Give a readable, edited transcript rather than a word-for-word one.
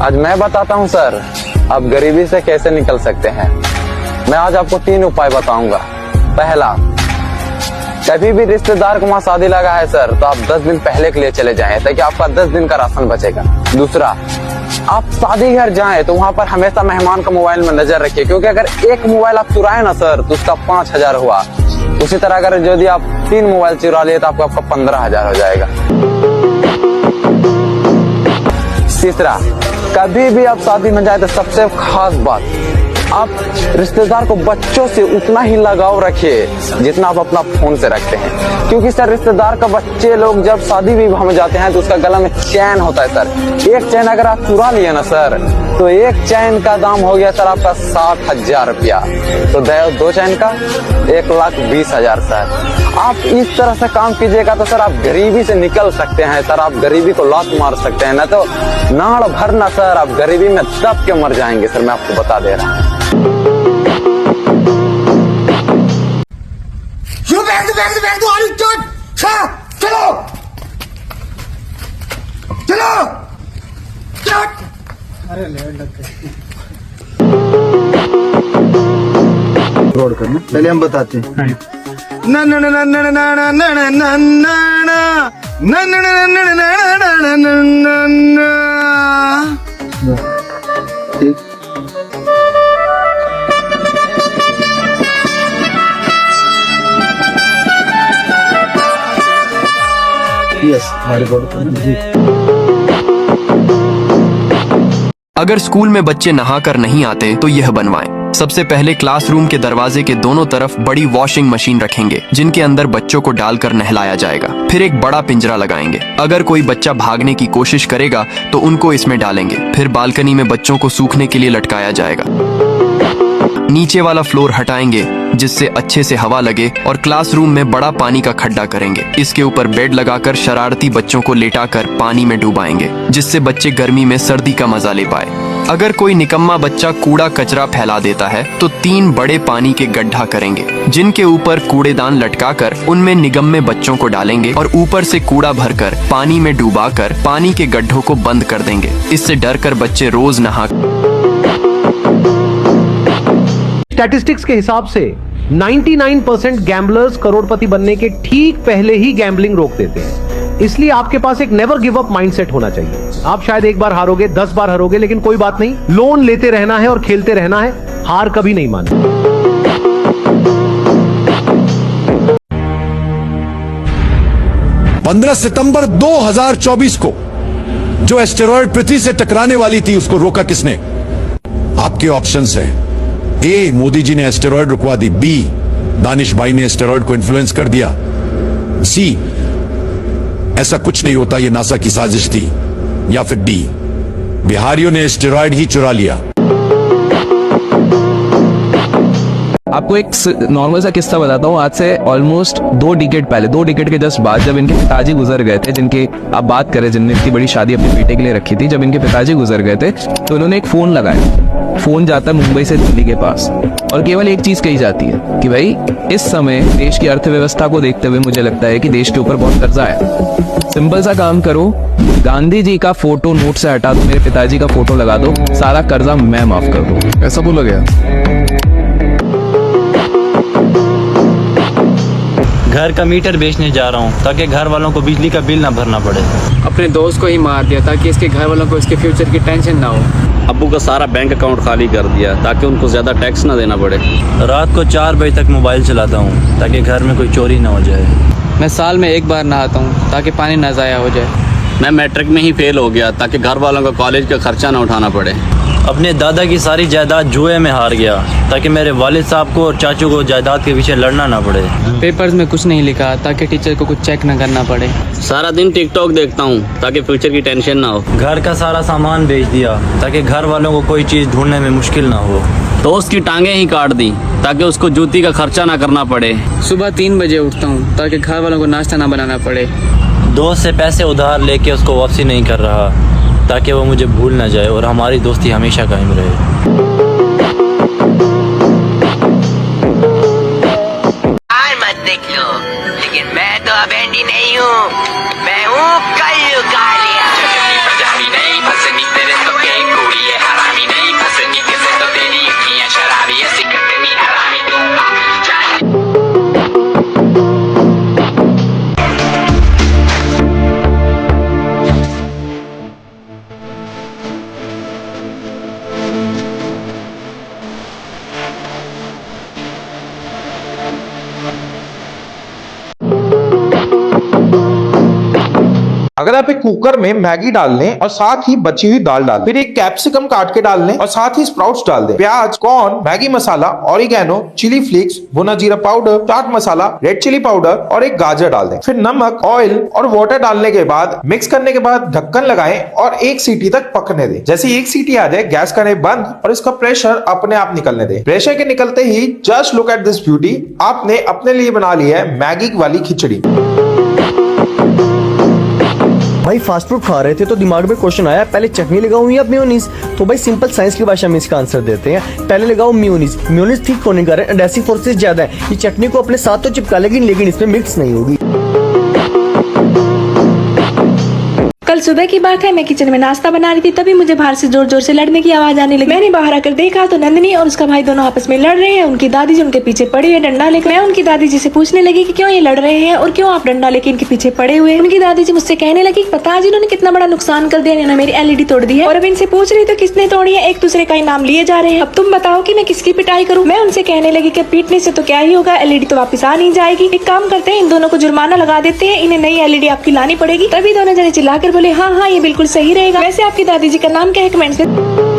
आज मैं बताता हूँ सर, आप गरीबी से कैसे निकल सकते हैं। मैं आज आपको 3 उपाय बताऊंगा। पहला, कभी भी रिश्तेदार को वहाँ शादी लगा है सर, तो आप 10 दिन पहले के लिए चले जाएं ताकि आपका 10 दिन का राशन बचेगा। दूसरा, आप शादी घर जाएं तो वहाँ पर हमेशा मेहमान का मोबाइल में नजर रखिए, क्योंकि अगर एक मोबाइल आप चुराए ना सर तो उसका 5,000 हुआ। उसी तरह अगर यदि आप 3 मोबाइल चुरा लिए तो आपका 15,000 हो जाएगा। तीसरा, कभी भी आप शादी में जाए तो सबसे खास बात, आप रिश्तेदार को बच्चों से उतना ही लगाव रखिए जितना आप अपना फोन से रखते हैं, क्योंकि सर रिश्तेदार का बच्चे लोग जब शादी विवाह में जाते हैं तो उसका गला में चैन होता है सर। एक चैन अगर आप चुरा लिए ना सर तो एक चैन का दाम हो गया सर आपका 60,000 रुपया। तो 2 चैन का 1,20,000 सर। आप इस तरह से काम कीजिएगा तो सर आप गरीबी से निकल सकते हैं सर। आप गरीबी को लात मार सकते हैं, ना तो नाड़ भरना सर, आप गरीबी में दब के मर जाएंगे सर, मैं आपको बता दे रहा हूँ। रोड करना पहले हम बताते हैं। ना ना ना ना ना ना ना ना ना ना ना ना ना ना। ठीक, यस, हमारे रोड करना। अगर स्कूल में बच्चे नहाकर नहीं आते तो यह बनवाएं। सबसे पहले क्लासरूम के दरवाजे के दोनों तरफ बड़ी वॉशिंग मशीन रखेंगे जिनके अंदर बच्चों को डालकर नहलाया जाएगा। फिर एक बड़ा पिंजरा लगाएंगे। अगर कोई बच्चा भागने की कोशिश करेगा तो उनको इसमें डालेंगे। फिर बालकनी में बच्चों को सूखने के लिए लटकाया जाएगा। नीचे वाला फ्लोर हटाएंगे जिससे अच्छे से हवा लगे और क्लासरूम में बड़ा पानी का खड्डा करेंगे। इसके ऊपर बेड लगाकर शरारती बच्चों को लेटाकर पानी में डुबाएंगे जिससे बच्चे गर्मी में सर्दी का मजा ले पाए। अगर कोई निकम्मा बच्चा कूड़ा कचरा फैला देता है तो 3 बड़े पानी के गड्ढा करेंगे जिनके ऊपर कूड़ेदान लटकाकर उनमें निगम्मे बच्चों को डालेंगे और ऊपर से कूड़ा भरकर पानी में डुबाकर पानी के गड्ढों को बंद कर देंगे। इससे डरकर बच्चे रोज नहा। स्टैटिस्टिक्स के हिसाब से 99% गैम्बलर्स करोड़पति बनने के ठीक पहले ही गैम्बलिंग रोक देते हैं। इसलिए आपके पास एक नेवर गिव अप माइंडसेट होना चाहिए। आप शायद एक बार हारोगे, 10 बार हारोगे, लेकिन कोई बात नहीं, लोन लेते रहना है और खेलते रहना है। हार कभी नहीं माननी। 15 सितंबर 2024 को जो एस्टेरॉयड पृथ्वी से टकराने वाली थी उसको रोका किसने? आपके ऑप्शंस है। ए, मोदी जी ने एस्टेरॉयड रुकवा दी। बी, दानिश भाई ने एस्टेरॉयड को इन्फ्लुएंस कर दिया। सी, ऐसा कुछ नहीं होता, ये नासा की साजिश थी। या फिर डी, बिहारियों ने एस्टेरॉयड ही चुरा लिया। आपको एक नॉर्मल सा किस्सा बताता हूँ। आज से ऑलमोस्ट 2 डिकेड पहले, 2 डिकेड के जस्ट बाद, जब इनके पिताजी गुजर गए थे, जिनके आप बात करें, जिनने इतनी बड़ी शादी अपने बेटे के लिए रखी थी, जब इनके पिताजी गुजर गए थे तो उन्होंने एक फोन लगाया। फोन जाता है मुंबई से दिल्ली के पास और केवल एक चीज कही जाती है कि भाई इस समय देश की अर्थव्यवस्था को देखते हुए मुझे लगता है कि देश के ऊपर बहुत कर्जा है। सिंपल सा काम करो, गांधी जी का फोटो नोट से हटा दो, मेरे पिताजी का फोटो लगा दो, सारा कर्जा मैं माफ कर दूं। ऐसा बोला गया। घर का मीटर बेचने जा रहा हूँ ताकि घर वालों को बिजली का बिल ना भरना पड़े। अपने दोस्त को ही मार दिया ताकि इसके घर वालों को इसके फ्यूचर की टेंशन ना हो। अब्बू का सारा बैंक अकाउंट खाली कर दिया ताकि उनको ज़्यादा टैक्स ना देना पड़े। रात को 4 बजे तक मोबाइल चलाता हूँ ताकि घर में कोई चोरी ना हो जाए। मैं साल में 1 बार नहाता हूँ ताकि पानी ना ज़ाया हो जाए। मैं मैट्रिक में ही फेल हो गया ताकि घर वालों को कॉलेज का खर्चा ना उठाना पड़े। अपने दादा की सारी जायदाद जुए में हार गया ताकि मेरे वालिद साहब को और चाचू को जायदाद के पीछे लड़ना ना पड़े। पेपर्स में कुछ नहीं लिखा ताकि टीचर को कुछ चेक ना करना पड़े। सारा दिन टिकटॉक देखता हूँ ताकि फ्यूचर की टेंशन ना हो। घर का सारा सामान बेच दिया ताकि घर वालों को कोई चीज़ ढूंढने में मुश्किल ना हो। दोस्त की टांगें ही काट दी ताकि उसको जूती का खर्चा ना करना पड़े। सुबह 3 बजे उठता हूँ ताकि घर वालों को नाश्ता ना बनाना पड़े। दोस्त से पैसे उधार लेके उसको वापसी नहीं कर रहा ताकि वो मुझे भूल ना जाए और हमारी दोस्ती हमेशा कायम रहे। मत देख लो, लेकिन मैं तो अब एंडी नहीं हूँ, मैं हूँ कल्लू कालिया। आप एक कुकर में मैगी डाल लें और साथ ही बची हुई दाल डाल, फिर एक कैप्सिकम काट के डाल लें और साथ ही स्प्राउट्स डाल दें। प्याज, कॉर्न, मैगी मसाला, ऑरिगेनो, चिली फ्लेक्स, भुना जीरा powder, chaat masala, red chilli powder और एक गाजर डाल दें। फिर नमक, ऑयल और वाटर डालने के बाद मिक्स करने के बाद ढक्कन लगाएं और 1 सीटी तक पकने दें। जैसे 1 सीटी आ जाए गैस करें बंद और इसका प्रेशर अपने आप निकलने दें। प्रेशर के निकलते ही just look at this beauty, आपने अपने लिए बना ली है मैगी वाली खिचड़ी। भाई फास्ट फूड खा रहे थे तो दिमाग में क्वेश्चन आया, पहले चटनी लगाऊं या मेयोनीज। तो भाई सिंपल साइंस की भाषा में इसका आंसर देते हैं, पहले लगाओ मेयोनीज। मेयोनीज ठीक होने का एडेसिव फोर्सेस ज्यादा है, ये चटनी को अपने साथ तो चिपका लेकिन इसमें मिक्स नहीं होगी। कल सुबह की बात है, मैं किचन में नाश्ता बना रही थी, तभी मुझे बाहर से जोर जोर से लड़ने की आवाज आने लगी। मैंने बाहर आकर देखा तो नंदिनी और उसका भाई दोनों आपस में लड़ रहे हैं। उनकी दादी जी उनके पीछे पड़ी है डंडा लेकर। मैं उनकी दादी जी से पूछने लगी कि क्यों ये लड़ रहे हैं और क्यों आप डंडा लेके इनके पीछे पड़े हुए हैं। उनकी दादी जी मुझसे कहने लगी, पता जी इन्होंने कितना बड़ा नुकसान कर दिया, इन्होंने मेरी एलईडी तोड़ दी है और अब इनसे पूछ रही तो किसने तोड़ी है, एक दूसरे का ही नाम लिए जा रहे हैं। अब तुम बताओ कि मैं किसकी पिटाई करूँ। मैं उनसे कहने लगी कि पीटने से तो क्या ही होगा, एलईडी तो वापस आ नहीं जाएगी। एक काम करते हैं, इन दोनों को जुर्माना लगा देते हैं, इन्हें नई एलईडी आपकी लानी पड़ेगी। तभी दोनों जने चिल्लाकर बोले, हाँ हाँ ये बिल्कुल सही रहेगा। वैसे आपकी दादी जी का नाम क्या है, कमेंट्स में